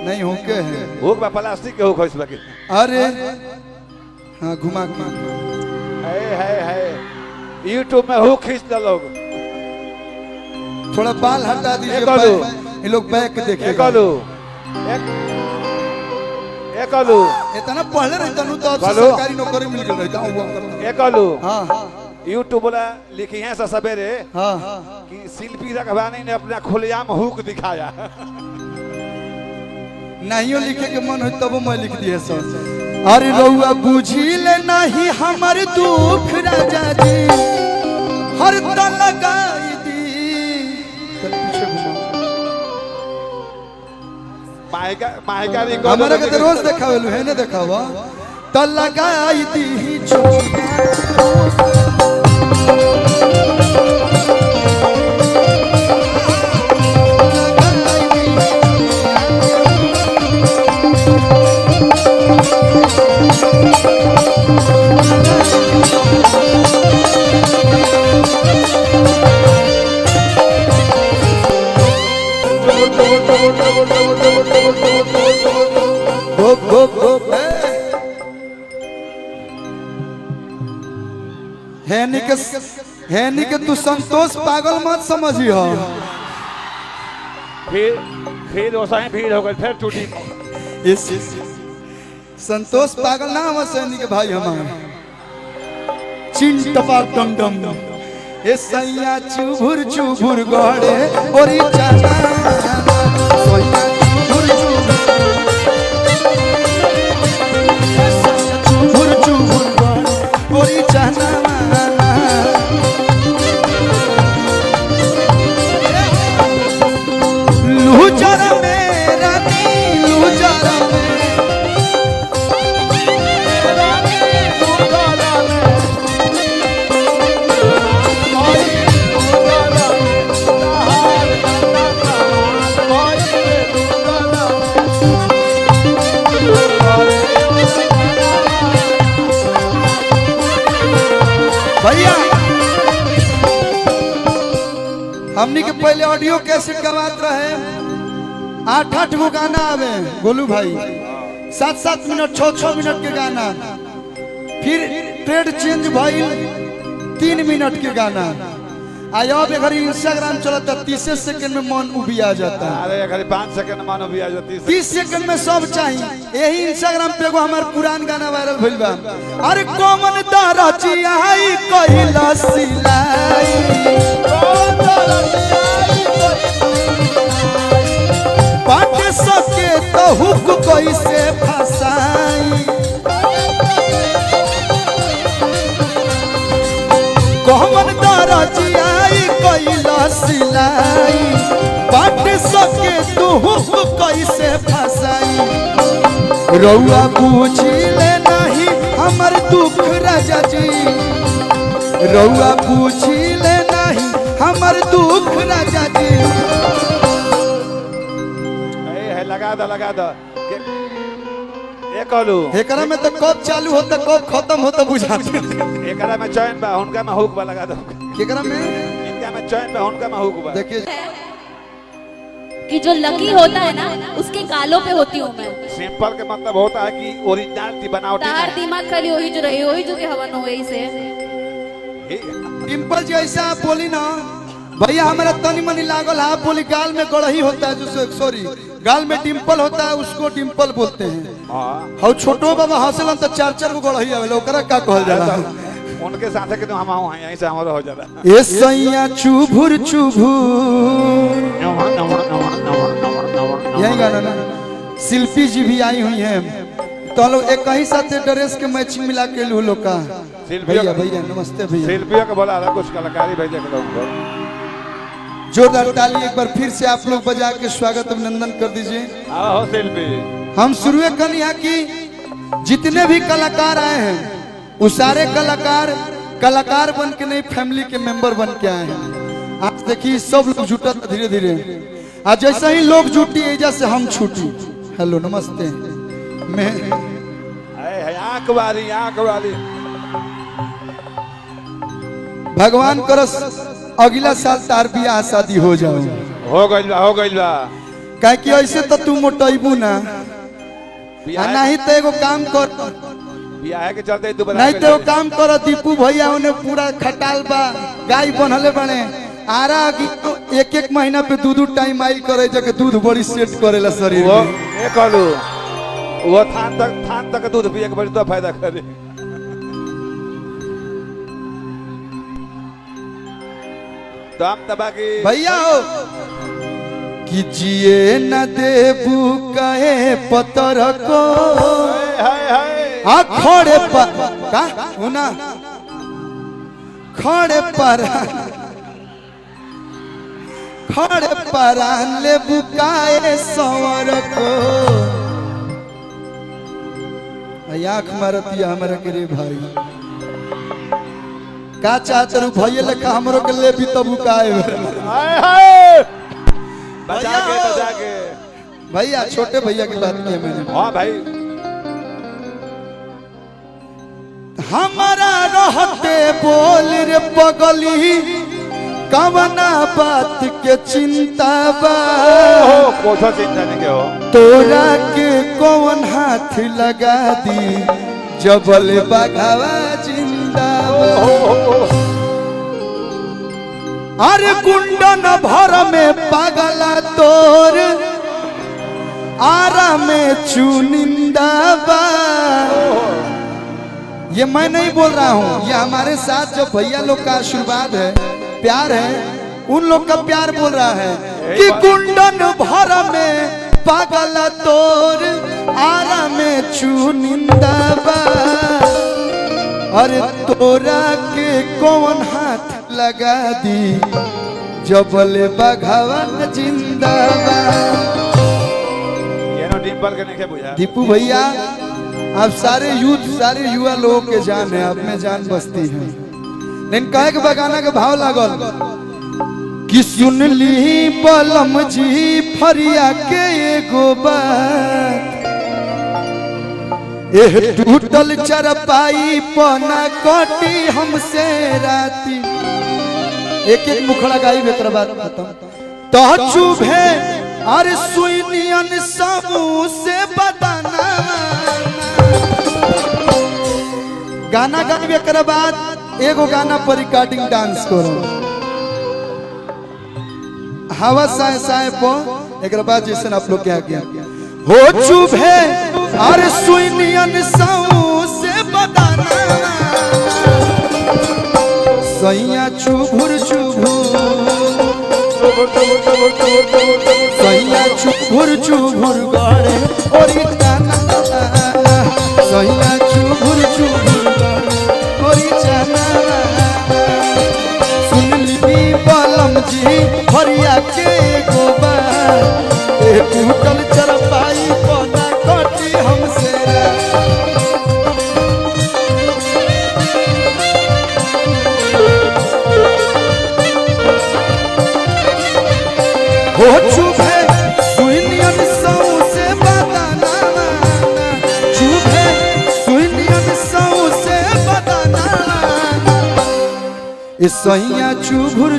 नहीं होके है हुक बा प्लास्टिक के हुक होइस बाकी। अरे हाँ घुमा के है यूट्यूब में हुक खींच दे लोग। थोड़ा बाल हटा दीजिए ये लोग बैक देखे एकलू इतना पढ़ले रहता नु तो सरकारी नौकरी मिल गई रहता एकलू। हाँ यूट्यूब वाला लिखी है सवेरे हाँ कि शिल्पी रघवानी ने अपना खुलेआम हुक दिखाया। नहीं लिखे के मन हो तब मैं लिख दिए सर। अरे रउआ बुझी ले नहीं हमार दुख राजा जी हर लगाई दी। पीछे घुमा हमारा के रोज देखावेलु है ने देखावा त लगाई दी हैनी के तू संतोष पागल मत समझियो। फिर ओसाई भीड़ हो गई फिर टूटी। संतोष पागल ना हम सैनी के भाई हमारे चिंटपा टमटम ए सैया चुभुर चुभुर गड़े ओरी चाचा सैया चुभुर चुभुर गड़े ओरी चाचा लूजर मेरा लूजर भैया हमनी के पहले ऑडियो कैसेट गवात रहे 8-8 गो गाना आवे गोलू भाई 7-7 मिनट 6-6 मिनट के गाना फिर ट्रेड चेंज भइल 3 मिनट के गाना आया अगर इंस्टाग्राम चलता 30 सेकंड में मन उबिया जाता है। अरे अगर 5 सेकंड मन उबिया जाती 30 सेकंड में सब चाहिए। यही इंस्टाग्राम पे एगो हमार पुरान गाना वायरल भइल बा। अरे कोमन तारा चियाई कहिला सिलाई पाट सके तो हुक कैसे फसाई कोमन तारा चियाई कहिला सिलाई पाट सके तो हुक कैसे फसाई रउआ पूछी ले नहीं हमर दुख राजा जी रउआ पूछी ले नहीं हमर दुख राजा जी। लगा दो एकलू एकरा में तो कब चालू होता कब खत्म होता बुझाता एकरा में चैन बा उनका में हुक बा लगा दो एकरा में इनका में चैन बा उनका में हुक बा। देखिए कि जो लकी होता है ना उसके गालों पे होती हूँ मैं। सिंपल के मतलब होता है कि ओरिजिनल बनावटी तार दिमाग खाली वही जो रही वही जो के हवन हो वही से डिम्पल जैसा आप बोली ना भैया हमारा तनी मनी लागल आप बोली गाल में गड़ही होता है जो सॉरी गाल में डिम्पल होता है उसको डिम्पल बोलते हैं। और छोटो बाबा हंसलन तो 4-4 गो गड़ही आवेला ओकरा का कहल जाला उनके साथ है कि हम वहां यहीं से हमारा हो जाला ए सैया चुभुर चुभुर यही गाना ना शिल्पी जी भी आई हुई हैं तो लोग एक ही साथ ड्रेस के मैचिंग मिला के लू लोग का भैया भैया नमस्ते भैया शिल्पियों को बोला कुछ कलाकारी भेजे के लोग जोरदार ताली एक बार फिर से आप लोग बजा के स्वागत अभिनंदन कर दीजिए। आओ शिल्पी हम शुरू करी है कि जितने भी कलाकार आए हैं वो सारे कलाकार बन के नहीं फैमिली के मेंबर बन के आए हैं। आज देखिए सब लोग जुटा धीरे धीरे आज जैसे ही लोग जुटी एजा से हम छूटी। हेलो नमस्ते मैं आंख वाली भगवान करस अगला साल तार बियाह शादी हो जाओ हो गइल बा काहे कि ऐसे तो तू मोटैबू ना आ नहीं तो एगो काम कर बियाह के चलते दुबारा नहीं तो एगो काम कर दीपू भैया उन्हें पूरा खटाल बा गाय बनले बने आरा की एक महीना पे दू टाइम आइल करे जके दूध बड़ी सेट करेला शरीर वो में ये कहलू वो थान तक दूध पिए के बड़ी तो फायदा करे दाम दबा की भैया हो कि जिए न देबू कहे पतर को खड़े पर का हुना खड़े परान ले बुकाए सवर को आँख मारतिया हमारा के रे भाई का चाहते रू भैया लेखा हमरो के ले भी तो बुकाए बचा के भैया छोटे भैया की बात की मैंने हाँ भाई हमारा रहते बोल रे पगली कवना बात के चिंता बा कोसा चिंता नहीं के हो तोरा के कौन हाथ लगा दी जबल बघावा जिंदा अरे कुंडन भर में पागला तोर आरा में चुनिंदा बा ये मैं नहीं बोल रहा हूँ, ये हमारे साथ जो भैया लोग का आशीर्वाद है प्यार है उन लोग का प्यार बोल रहा है कि कुंडन भर में पागल तोर आरा में चुनिंदा बा अरे तोरा के कौन हाथ लगा दी जबल बघावा जिंदा बा ये नो डिंपल के नहीं बुझा दीपू भैया आप सारे यूथ सारे युवा लोगों के जान है, आप में जान बसती है। लेकिन कहे के बगाना के भाव लागल कि सुन ली बलम जी फरिया के एगो बात एह टूटल चरपाई पना कटी हमसे राती एक मुखड़ा गाई बेकर बात खत्म तो चुप है अरे सुनियन सबू से बताना गाना गाइबे कर बाद एगो गाना पर रिकॉर्डिंग डांस करो हवा साए साए पो एक बाद जैसे आप लोग क्या किया हो चुप है अरे सुनियन साऊ से बताना सैया चुभुर सैया चुभुर गड़े और गाना सैया चुभुर जी फरिया के गोबा टूटल चरपाई पौधा कटी हमसे हो चुप है सुनियन सौ से बताना चुप है सुनियन सौ से बताना सैया चुभुर